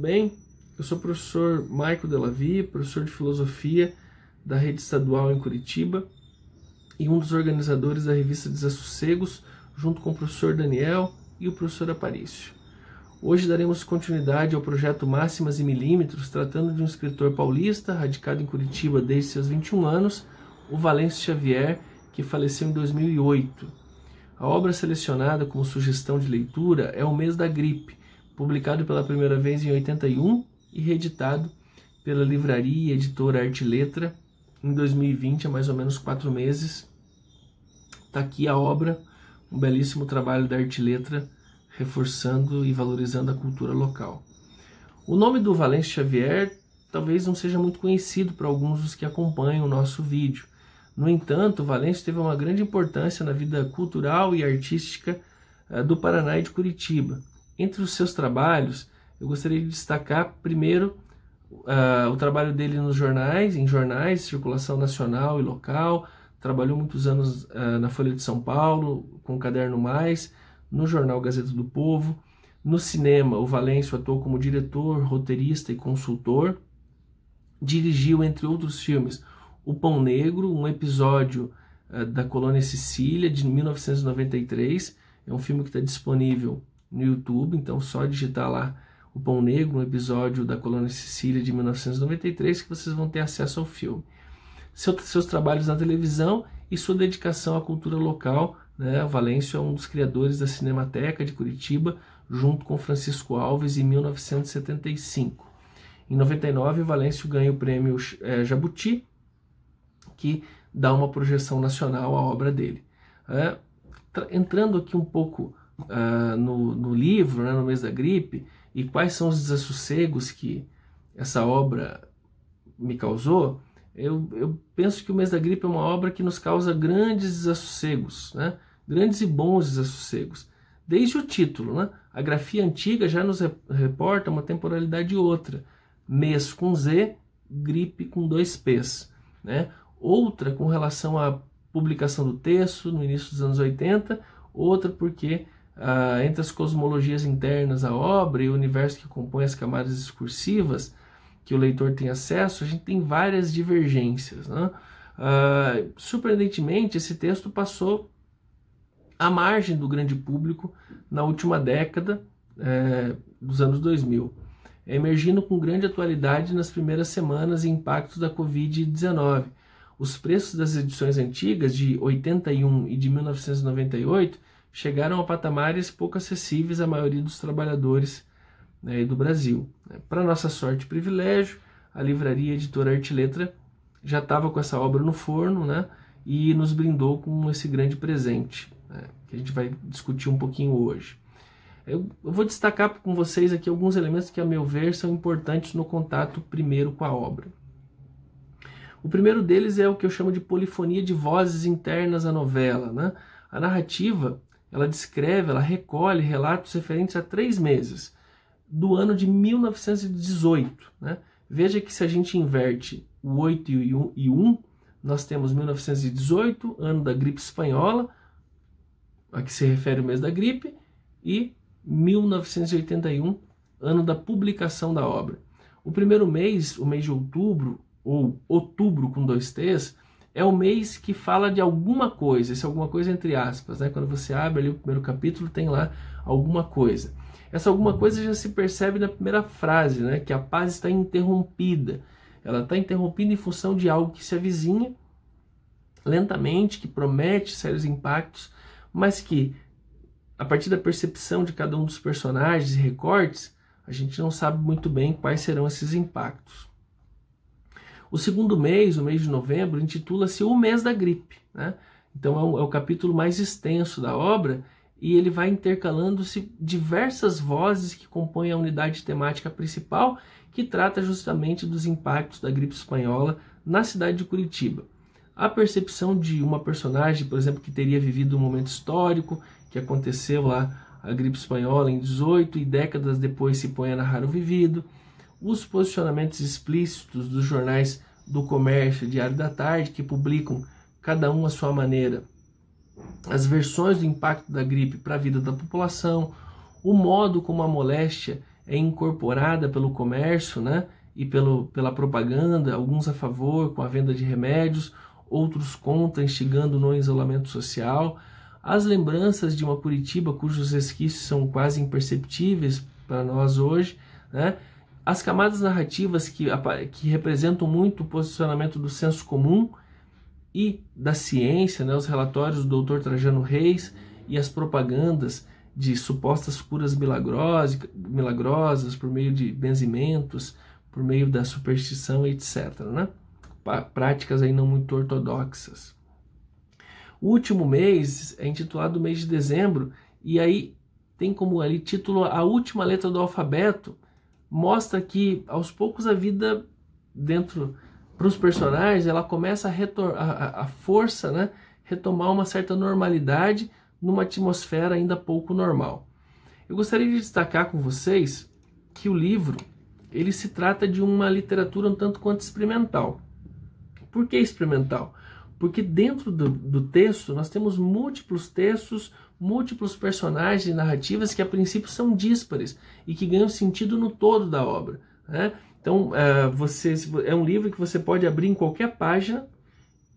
bem? Eu sou o professor Maico Della Vie, professor de filosofia da Rede Estadual em Curitiba e um dos organizadores da revista Desassossegos, junto com o professor Daniel e o professor Aparício. Hoje daremos continuidade ao projeto Máximas e Milímetros, tratando de um escritor paulista, radicado em Curitiba desde seus 21 anos, o Valêncio Xavier, que faleceu em 2008. A obra selecionada como sugestão de leitura é O Mês da Gripe, publicado pela primeira vez em 81 e reeditado pela livraria e editora Arte e Letra em 2020, há mais ou menos 4 meses. Está aqui a obra, um belíssimo trabalho da Arte e Letra, reforçando e valorizando a cultura local. O nome do Valêncio Xavier talvez não seja muito conhecido para alguns dos que acompanham o nosso vídeo. No entanto, o Valêncio teve uma grande importância na vida cultural e artística do Paraná e de Curitiba. Entre os seus trabalhos, eu gostaria de destacar primeiro o trabalho dele nos jornais, circulação nacional e local. Trabalhou muitos anos na Folha de São Paulo, com o Caderno Mais, no jornal Gazeta do Povo. No cinema, o Valêncio atuou como diretor, roteirista e consultor. Dirigiu, entre outros filmes, O Pão Negro, um episódio da Colônia Sicília, de 1993. É um filme que está disponível no YouTube, então só digitar lá O Pão Negro, um episódio da Colônia Sicília de 1993, que vocês vão ter acesso ao filme. Seus trabalhos na televisão e sua dedicação à cultura local, né? O Valêncio é um dos criadores da Cinemateca de Curitiba, junto com Francisco Alves, em 1975. Em 99, o Valêncio ganha o prêmio Jabuti, que dá uma projeção nacional à obra dele. Entrando aqui um pouco no livro, né, No Mês da Gripe, e quais são os desassossegos que essa obra me causou, eu penso que O Mês da Gripe é uma obra que nos causa grandes desassossegos, né? Grandes e bons desassossegos. Desde o título, né? A grafia antiga já nos reporta uma temporalidade e outra. Mês com Z, gripe com 2 P's, né? Outra com relação à publicação do texto no início dos anos 80, outra porque entre as cosmologias internas à obra e o universo que compõe as camadas discursivas que o leitor tem acesso, a gente tem várias divergências, né? Surpreendentemente, esse texto passou à margem do grande público na última década dos anos 2000, emergindo com grande atualidade nas primeiras semanas e impactos da Covid-19. Os preços das edições antigas, de 81 e de 1998, chegaram a patamares pouco acessíveis à maioria dos trabalhadores do Brasil. Para nossa sorte e privilégio, a livraria editora Arte e Letra já estava com essa obra no forno, né, e nos brindou com esse grande presente, né, que a gente vai discutir um pouquinho hoje. Eu vou destacar com vocês aqui alguns elementos que, a meu ver, são importantes no contato primeiro com a obra. O primeiro deles é o que eu chamo de polifonia de vozes internas à novela, né? A narrativa, ela descreve, ela recolhe relatos referentes a 3 meses do ano de 1918, né? Veja que se a gente inverte o 8 e 1, nós temos 1918, ano da gripe espanhola, a que se refere o mês da gripe, e 1981, ano da publicação da obra. O primeiro mês, o mês de outubro, ou outubro com 2 T's, é o mês que fala de alguma coisa, esse alguma coisa entre aspas, né? Quando você abre ali o primeiro capítulo, tem lá alguma coisa. Essa alguma coisa já se percebe na primeira frase, né? Que a paz está interrompida. Ela está interrompida em função de algo que se avizinha lentamente, que promete sérios impactos, mas que, a partir da percepção de cada um dos personagens e recortes, a gente não sabe muito bem quais serão esses impactos. O segundo mês, o mês de novembro, intitula-se O Mês da Gripe, né? Então é o capítulo mais extenso da obra e ele vai intercalando-se diversas vozes que compõem a unidade temática principal, que trata justamente dos impactos da gripe espanhola na cidade de Curitiba. A percepção de uma personagem, por exemplo, que teria vivido um momento histórico, que aconteceu lá a gripe espanhola em 18 e décadas depois se põe a narrar o vivido. Os posicionamentos explícitos dos jornais do Comércio e Diário da Tarde, que publicam, cada um à sua maneira, as versões do impacto da gripe para a vida da população, o modo como a moléstia é incorporada pelo comércio, né, e pela propaganda, alguns a favor com a venda de remédios, outros contra, instigando no isolamento social. As lembranças de uma Curitiba cujos resquícios são quase imperceptíveis para nós hoje, né? As camadas narrativas que representam muito o posicionamento do senso comum e da ciência, né? Os relatórios do Dr. Trajano Reis e as propagandas de supostas curas milagrosas por meio de benzimentos, por meio da superstição, etc., né? Práticas aí não muito ortodoxas. O último mês é intitulado mês de dezembro, e aí tem como ali título a última letra do alfabeto. Mostra que aos poucos a vida dentro para os personagens ela começa a força, né, retomar uma certa normalidade numa atmosfera ainda pouco normal. Eu gostaria de destacar com vocês que o livro ele se trata de uma literatura um tanto quanto experimental. Por que experimental? Porque dentro do texto nós temos múltiplos textos, múltiplos personagens e narrativas que a princípio são díspares e que ganham sentido no todo da obra, né? Então é um livro que você pode abrir em qualquer página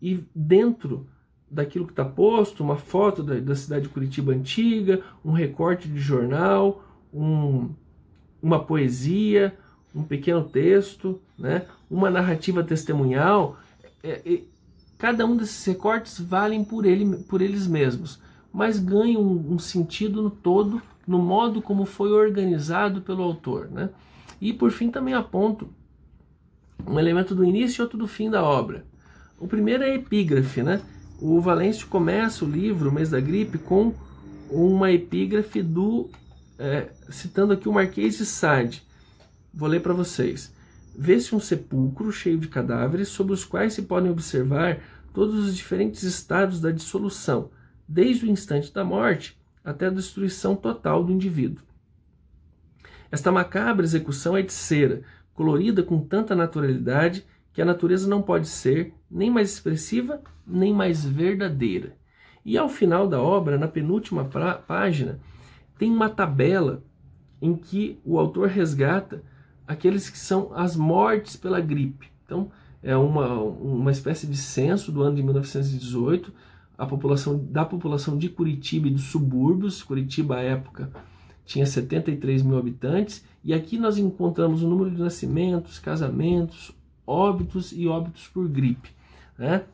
e dentro daquilo que está posto, uma foto da cidade de Curitiba antiga, um recorte de jornal, uma poesia, um pequeno texto, né? Uma narrativa testemunhal. Cada um desses recortes valem por eles mesmos, mas ganham um sentido no todo, no modo como foi organizado pelo autor, né? E por fim também aponto um elemento do início e outro do fim da obra. O primeiro é a epígrafe, né? O Valêncio começa o livro, O Mês da Gripe, com uma epígrafe citando aqui o Marquês de Sade. Vou ler para vocês. Vê-se um sepulcro cheio de cadáveres, sobre os quais se podem observar todos os diferentes estados da dissolução, desde o instante da morte até a destruição total do indivíduo. Esta macabra execução é de cera, colorida com tanta naturalidade que a natureza não pode ser nem mais expressiva, nem mais verdadeira. E ao final da obra, na penúltima página, tem uma tabela em que o autor resgata aqueles que são as mortes pela gripe. Então, é uma espécie de censo do ano de 1918, da população de Curitiba e dos subúrbios. Curitiba, à época, tinha 73 mil habitantes, e aqui nós encontramos o número de nascimentos, casamentos, óbitos e óbitos por gripe, né?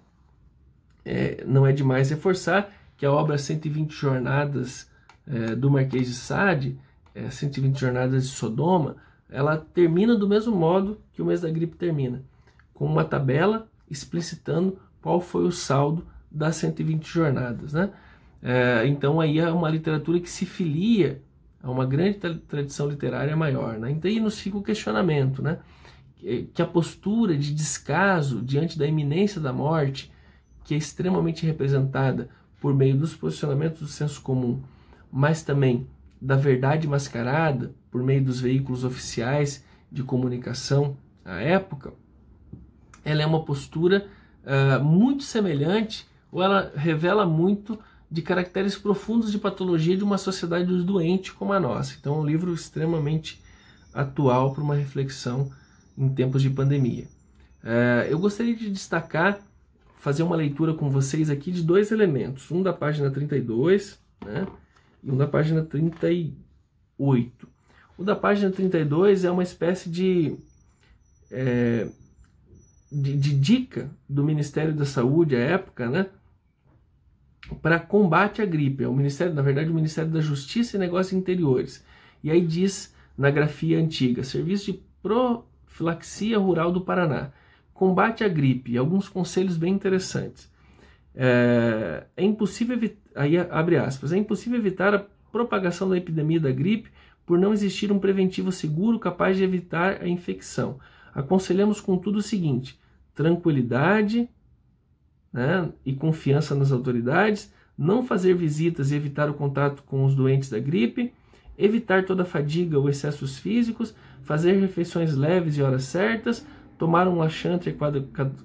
Não é demais reforçar que a obra 120 Jornadas do Marquês de Sade, 120 Jornadas de Sodoma, ela termina do mesmo modo que o Mês da Gripe termina, com uma tabela explicitando qual foi o saldo das 120 jornadas, né? Então aí é uma literatura que se filia a uma grande tradição literária maior, né? Então aí nos fica o questionamento, né? Que a postura de descaso diante da iminência da morte, que é extremamente representada por meio dos posicionamentos do senso comum, mas também da verdade mascarada por meio dos veículos oficiais de comunicação à época, ela é uma postura muito semelhante, ou ela revela muito de caracteres profundos de patologia de uma sociedade doente como a nossa. Então é um livro extremamente atual para uma reflexão em tempos de pandemia. Eu gostaria de destacar, fazer uma leitura com vocês aqui de dois elementos, um da página 32, né, e um da página 38. O da página 32 é uma espécie de dica do Ministério da Saúde à época, né, para combate à gripe. O Ministério, na verdade, o Ministério da Justiça e Negócios Interiores. E aí diz na grafia antiga: Serviço de Profilaxia Rural do Paraná, combate à gripe, e alguns conselhos bem interessantes. É impossível aí abre aspas, é impossível evitar a propagação da epidemia da gripe por não existir um preventivo seguro capaz de evitar a infecção. Aconselhamos, contudo, o seguinte: tranquilidade, né, e confiança nas autoridades, não fazer visitas e evitar o contato com os doentes da gripe, evitar toda fadiga ou excessos físicos, fazer refeições leves e horas certas, tomar um laxante a cada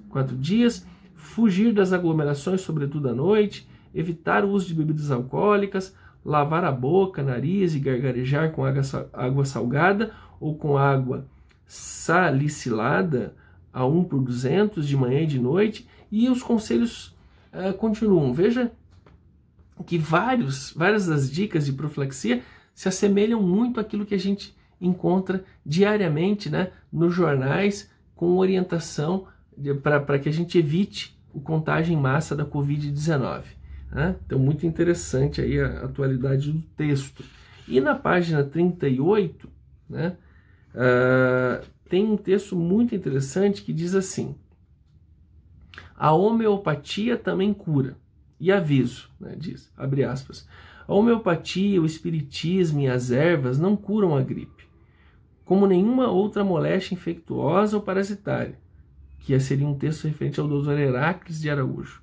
4 dias, fugir das aglomerações, sobretudo à noite, evitar o uso de bebidas alcoólicas, lavar a boca, nariz e gargarejar com água salgada ou com água salicilada a 1/200 de manhã e de noite, e os conselhos continuam. Veja que várias das dicas de profilaxia se assemelham muito àquilo que a gente encontra diariamente, né, nos jornais, com orientação para que a gente evite o contágio em massa da Covid-19. Né? Então, muito interessante aí a atualidade do texto. E na página 38, né, tem um texto muito interessante que diz assim: a homeopatia também cura. E aviso, né, diz, abre aspas, a homeopatia, o espiritismo e as ervas não curam a gripe, como nenhuma outra moléstia infectuosa ou parasitária, que seria um texto referente ao Dr. Heráclides de Araújo.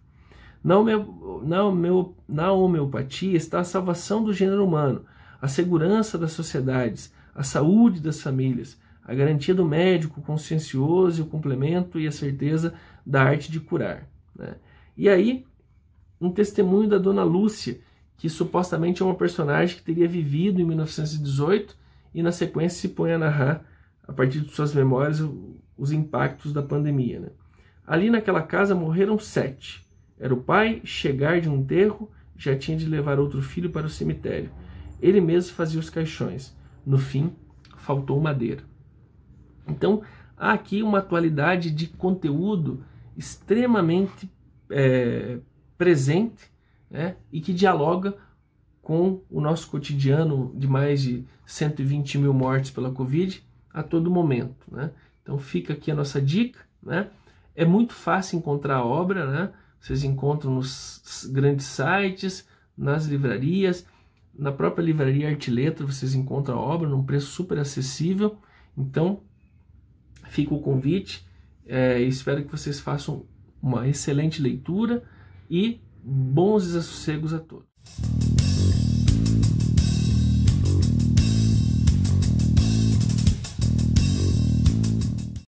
Na homeopatia está a salvação do gênero humano, a segurança das sociedades, a saúde das famílias, a garantia do médico consciencioso e o complemento e a certeza da arte de curar. Né? E aí, um testemunho da Dona Lúcia, que supostamente é uma personagem que teria vivido em 1918 e na sequência se põe a narrar, a partir de suas memórias, os impactos da pandemia. Né? Ali naquela casa morreram 7. Era o pai chegar de um enterro, já tinha de levar outro filho para o cemitério. Ele mesmo fazia os caixões. No fim, faltou madeira. Então, há aqui uma atualidade de conteúdo extremamente presente, né, e que dialoga com o nosso cotidiano de mais de 120 mil mortes pela Covid a todo momento. Né? Então fica aqui a nossa dica. Né? É muito fácil encontrar a obra, né? Vocês encontram nos grandes sites, nas livrarias, na própria livraria Arte e Letra vocês encontram a obra num preço super acessível. Então fica o convite, espero que vocês façam uma excelente leitura e bons desassossegos a todos.